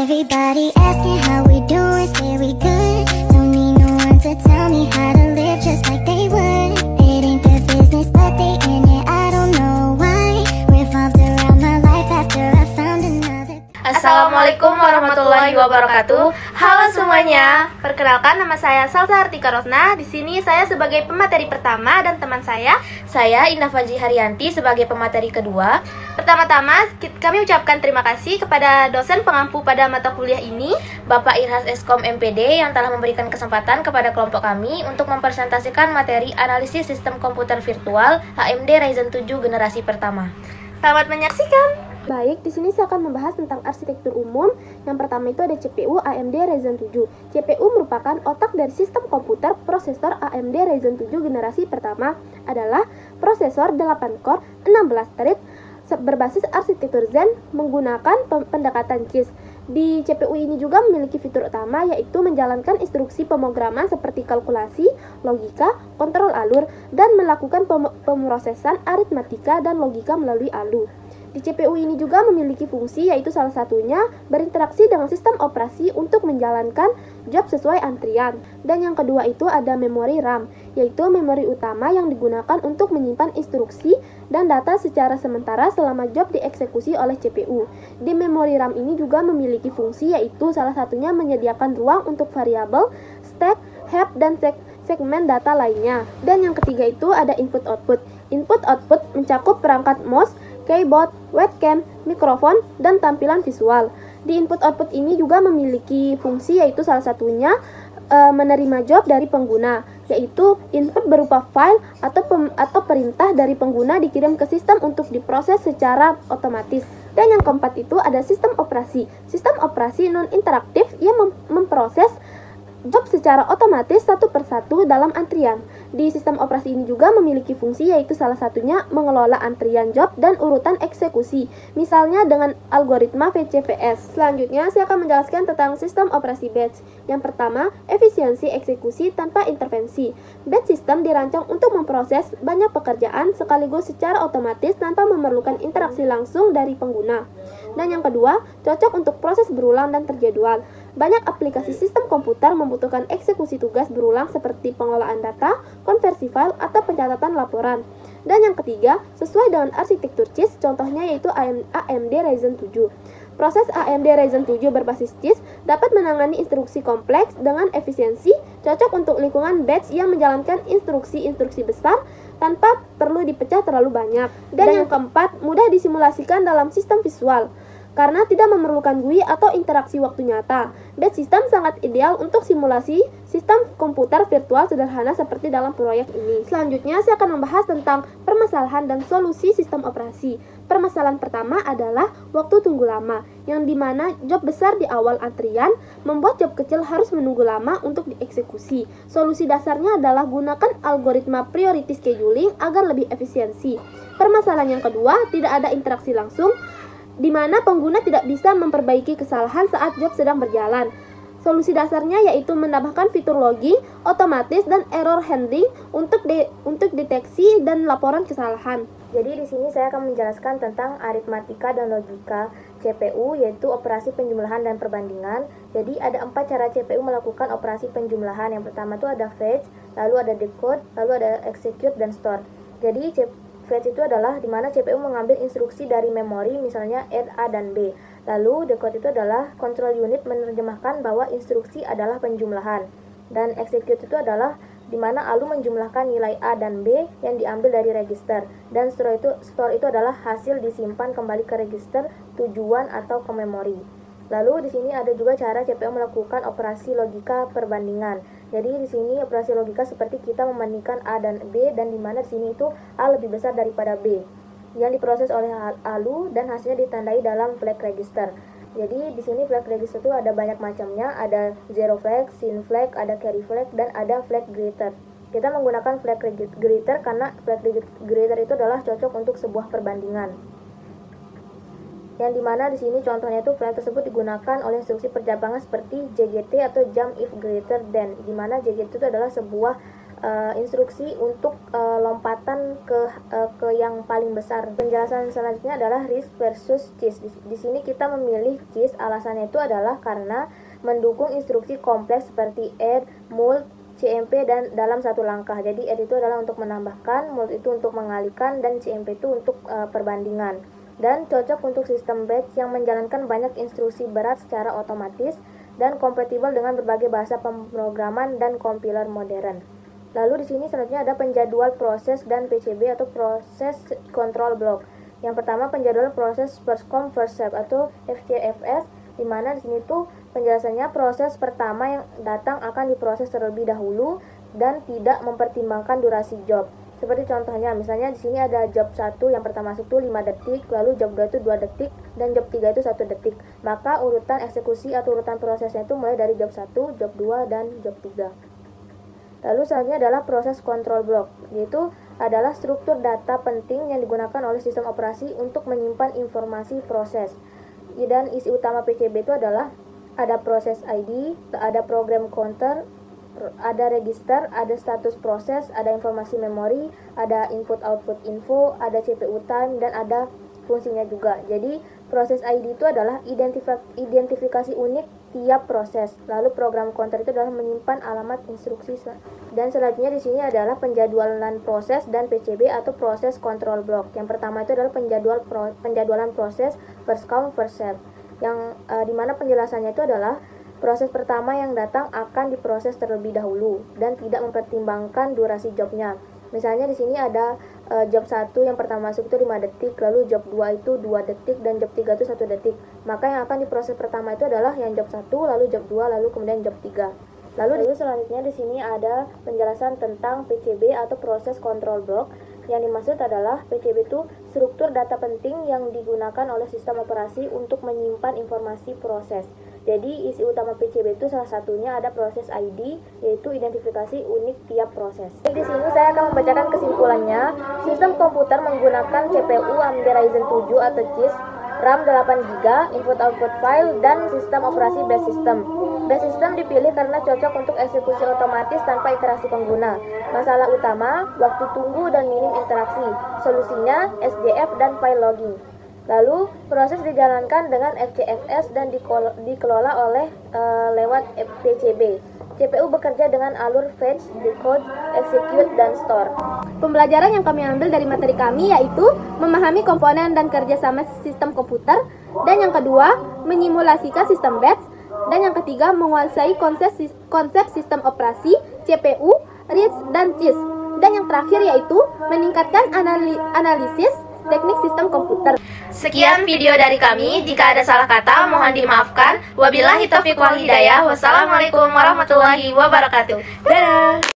Everybody asking how we doing, say we good. Don't need no one to tell me how to live just like they would. It ain't their business, but they in it, I don't know why. Revolved around my life after I found another. Assalamualaikum warahmatullahi wabarakatuh. Halo semuanya, perkenalkan nama saya Salsa Artika Rosna. Di sini saya sebagai pemateri pertama dan teman saya Indah Fajri Haryanti sebagai pemateri kedua. Pertama-tama kami ucapkan terima kasih kepada dosen pengampu pada mata kuliah ini, Bapak Irhas Eskom MPD, yang telah memberikan kesempatan kepada kelompok kami untuk mempresentasikan materi analisis sistem komputer virtual AMD Ryzen 7 generasi pertama. Selamat menyaksikan. Baik, di sini saya akan membahas tentang arsitektur umum. Yang pertama itu ada CPU AMD Ryzen 7. CPU merupakan otak dari sistem komputer. Prosesor AMD Ryzen 7 generasi pertama adalah prosesor 8 core 16 thread berbasis arsitektur Zen menggunakan pendekatan CISC. Di CPU ini juga memiliki fitur utama, yaitu menjalankan instruksi pemrograman seperti kalkulasi, logika, kontrol alur, dan melakukan pemrosesan aritmatika dan logika melalui ALU. Di CPU ini juga memiliki fungsi, yaitu salah satunya berinteraksi dengan sistem operasi untuk menjalankan job sesuai antrian. Dan yang kedua itu ada memori RAM, yaitu memori utama yang digunakan untuk menyimpan instruksi dan data secara sementara selama job dieksekusi oleh CPU. Di memori RAM ini juga memiliki fungsi, yaitu salah satunya menyediakan ruang untuk variabel, stack, heap, dan segmen data lainnya. Dan yang ketiga itu ada input-output. Input-output mencakup perangkat mouse, keyboard, webcam, mikrofon, dan tampilan visual. Di input-output ini juga memiliki fungsi, yaitu salah satunya menerima job dari pengguna, yaitu input berupa file atau perintah dari pengguna dikirim ke sistem untuk diproses secara otomatis. Dan yang keempat itu ada sistem operasi. Sistem operasi non-interaktif yang memproses job secara otomatis satu persatu dalam antrian. Di sistem operasi ini juga memiliki fungsi, yaitu salah satunya mengelola antrian job dan urutan eksekusi, misalnya dengan algoritma VCVS. Selanjutnya saya akan menjelaskan tentang sistem operasi batch. Yang pertama, efisiensi eksekusi tanpa intervensi. Batch system dirancang untuk memproses banyak pekerjaan sekaligus secara otomatis tanpa memerlukan interaksi langsung dari pengguna. Dan yang kedua, cocok untuk proses berulang dan terjadwal. Banyak aplikasi sistem komputer membutuhkan eksekusi tugas berulang seperti pengolahan data, konversi file, atau pencatatan laporan. Dan yang ketiga, sesuai dengan arsitektur CISC, contohnya yaitu AMD Ryzen 7. Proses AMD Ryzen 7 berbasis CISC dapat menangani instruksi kompleks dengan efisiensi, cocok untuk lingkungan batch yang menjalankan instruksi-instruksi besar tanpa perlu dipecah terlalu banyak. Dan yang keempat, mudah disimulasikan dalam sistem visual karena tidak memerlukan GUI atau interaksi waktu nyata. Batch system sangat ideal untuk simulasi sistem komputer virtual sederhana seperti dalam proyek ini. Selanjutnya saya akan membahas tentang permasalahan dan solusi sistem operasi. Permasalahan pertama adalah waktu tunggu lama, yang dimana job besar di awal antrian membuat job kecil harus menunggu lama untuk dieksekusi. Solusi dasarnya adalah gunakan algoritma priority scheduling agar lebih efisiensi. Permasalahan yang kedua, tidak ada interaksi langsung, di mana pengguna tidak bisa memperbaiki kesalahan saat job sedang berjalan. Solusi dasarnya yaitu menambahkan fitur logging otomatis dan error handling untuk deteksi dan laporan kesalahan. Jadi di sini saya akan menjelaskan tentang aritmatika dan logika CPU, yaitu operasi penjumlahan dan perbandingan. Jadi ada 4 cara CPU melakukan operasi penjumlahan. Yang pertama itu ada fetch, lalu ada decode, lalu ada execute dan store. Jadi fetch itu adalah dimana CPU mengambil instruksi dari memori, misalnya add A dan B. Lalu decode itu adalah control unit menerjemahkan bahwa instruksi adalah penjumlahan. Dan execute itu adalah dimana ALU menjumlahkan nilai A dan B yang diambil dari register. Dan store itu adalah hasil disimpan kembali ke register tujuan atau ke memori. Lalu di sini ada juga cara CPU melakukan operasi logika perbandingan. Jadi di sini operasi logika seperti kita membandingkan A dan B, dan di mana di sini itu A lebih besar daripada B, yang diproses oleh ALU dan hasilnya ditandai dalam flag register. Jadi di sini flag register itu ada banyak macamnya, ada zero flag, sin flag, ada carry flag, dan ada flag greater. Kita menggunakan flag greater karena flag greater itu adalah cocok untuk sebuah perbandingan. Yang dimana di sini contohnya itu flag tersebut digunakan oleh instruksi percabangan seperti JGT atau jump if greater than, dimana JGT itu adalah sebuah instruksi untuk lompatan ke yang paling besar. Penjelasan selanjutnya adalah RISC versus CISC. Di sini kita memilih CISC, alasannya itu adalah karena mendukung instruksi kompleks seperti add, mult, CMP dan dalam satu langkah. Jadi add itu adalah untuk menambahkan, mult itu untuk mengalihkan, dan CMP itu untuk perbandingan. Dan cocok untuk sistem batch yang menjalankan banyak instruksi berat secara otomatis dan kompatibel dengan berbagai bahasa pemrograman dan compiler modern. Lalu di sini selanjutnya ada penjadwal proses dan PCB atau proses control block. Yang pertama penjadwal proses first come first serve atau FCFS, di mana di sini tuh penjelasannya proses pertama yang datang akan diproses terlebih dahulu dan tidak mempertimbangkan durasi job. Seperti contohnya, misalnya di sini ada job 1 yang pertama masuk tuh 5 detik, lalu job 2 itu 2 detik, dan job 3 itu 1 detik. Maka urutan eksekusi atau urutan prosesnya itu mulai dari job 1, job 2, dan job 3. Lalu selanjutnya adalah proses control block, yaitu adalah struktur data penting yang digunakan oleh sistem operasi untuk menyimpan informasi proses. Dan isi utama PCB itu adalah ada proses ID, ada program counter, ada register, ada status proses, ada informasi memori, ada input output info, ada CPU time, dan ada fungsinya juga. Jadi proses ID itu adalah identifikasi unik tiap proses. Lalu program counter itu adalah menyimpan alamat instruksi. Dan selanjutnya di sini adalah penjadwalan proses dan PCB atau proses control block. Yang pertama itu adalah penjadwalan proses first come first serve. Yang dimana penjelasannya itu adalah proses pertama yang datang akan diproses terlebih dahulu dan tidak mempertimbangkan durasi jobnya. Misalnya di sini ada job 1 yang pertama masuk itu 5 detik, lalu job 2 itu 2 detik, dan job 3 itu 1 detik. Maka yang akan diproses pertama itu adalah yang job 1, lalu job 2, lalu kemudian job 3. Lalu selanjutnya di sini ada penjelasan tentang PCB atau proses control block. Yang dimaksud adalah PCB itu struktur data penting yang digunakan oleh sistem operasi untuk menyimpan informasi proses. Jadi isi utama PCB itu salah satunya ada proses ID, yaitu identifikasi unik tiap proses. Di sini saya akan membacakan kesimpulannya. Sistem komputer menggunakan CPU AMD Ryzen 7 atau CISC, RAM 8GB, input-output file, dan sistem operasi base system. Base system dipilih karena cocok untuk eksekusi otomatis tanpa interaksi pengguna. Masalah utama, waktu tunggu dan minim interaksi. Solusinya, SJF dan file logging. Lalu, proses dijalankan dengan FCFS dan dikelola oleh lewat PCB. CPU bekerja dengan alur fetch, decode, execute, dan store. Pembelajaran yang kami ambil dari materi kami yaitu memahami komponen dan kerjasama sistem komputer, dan yang kedua, menyimulasikan sistem batch, dan yang ketiga, menguasai konsep sistem operasi, CPU, RISC, dan CISC, dan yang terakhir yaitu meningkatkan analisis teknik sistem komputer. Sekian video dari kami. Jika ada salah kata, mohon dimaafkan. Wabillahi taufiq wal hidayah. Wassalamualaikum warahmatullahi wabarakatuh. Dadah.